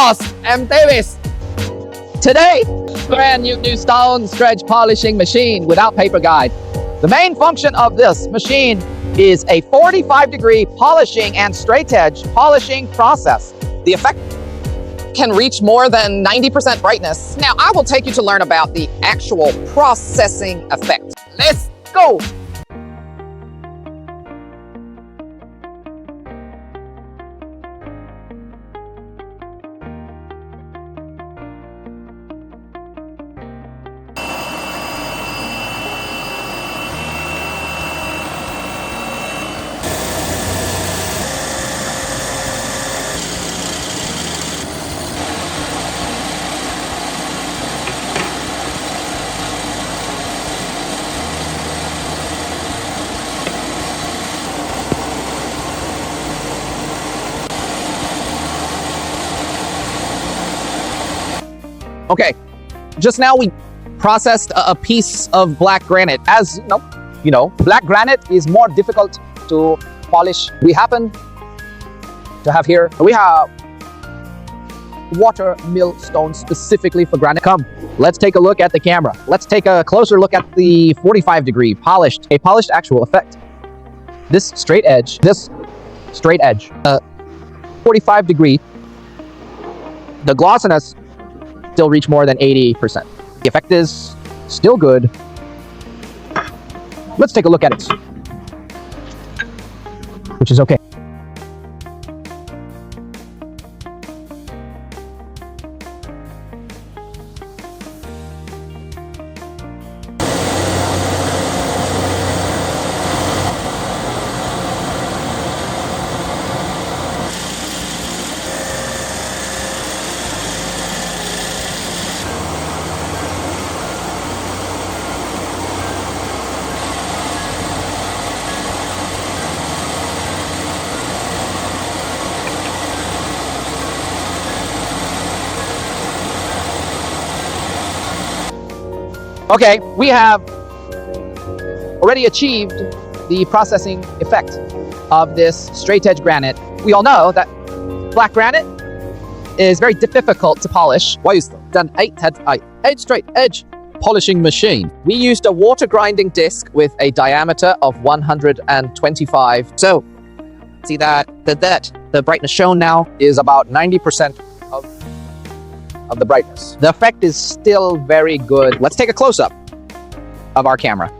Boss, I'm Davis. Today, brand new stone stretch polishing machine without paper guide. The main function of this machine is a 45-degree polishing and straight edge polishing process. The effect can reach more than 90% brightness. Now, I will take you to learn about the actual processing effect. Let's go! Okay, just now we processed a piece of black granite. As you know, black granite is more difficult to polish. We happen to have here, we have water mill stone specifically for granite. Come, let's take a look at the camera. Let's take a closer look at the 45-degree polished actual effect. This straight edge, 45-degree, the glossiness still reach more than 80%. The effect is still good. Let's take a look at it, which is okay. Okay, we have already achieved the processing effect of this straight edge granite. We all know that black granite is very difficult to polish. Why is that? Eight straight edge polishing machine. We used a water grinding disc with a diameter of 125. So, see that the brightness shown now is about 90% of the brightness. The effect is still very good. Let's take a close-up of our camera.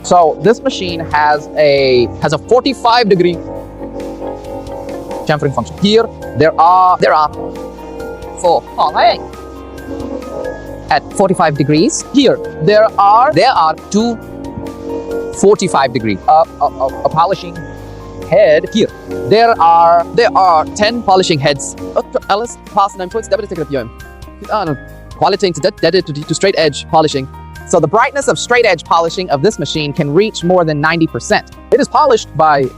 So this machine has a 45-degree chamfering function. Here there are 4 at 45 degrees. Here there are 2 45-degree a polishing head. Here there are 10 polishing heads. Alles passen ein kurz quality to straight edge polishing. So the brightness of straight edge polishing of this machine can reach more than 90%. It is polished by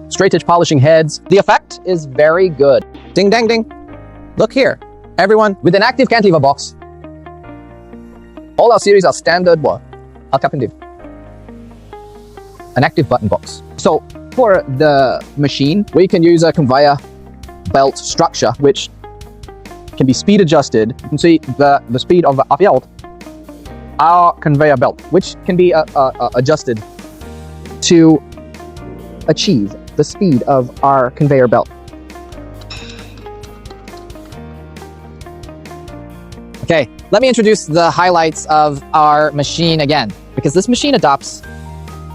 straight edge polishing heads. The effect is very good. Ding dang ding. Look here, everyone, with an active cantilever box. All our series are standard an active button box. So for the machine, we can use a conveyor belt structure, which can be speed adjusted. You can see the speed of our conveyor belt, which can be adjusted to achieve the speed of our conveyor belt. Okay, let me introduce the highlights of our machine again, because this machine adopts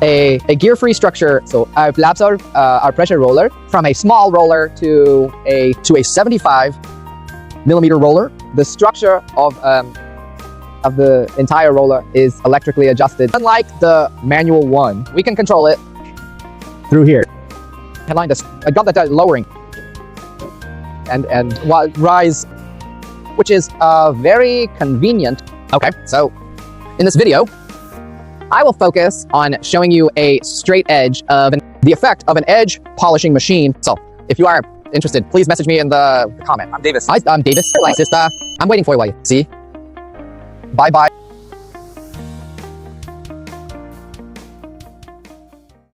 a gear-free structure. So I've lapsed our pressure roller from a small roller to a 75mm roller. The structure of the entire roller is electrically adjusted. Unlike the manual one, we can control it through here. I got that lowering and rise, which is very convenient. Okay, so in this video, I will focus on showing you a straight edge of the effect of an edge polishing machine. So If you are interested, please message me in the comment. I'm Davis. I'm Davis. I'm waiting for you. See? Bye-bye.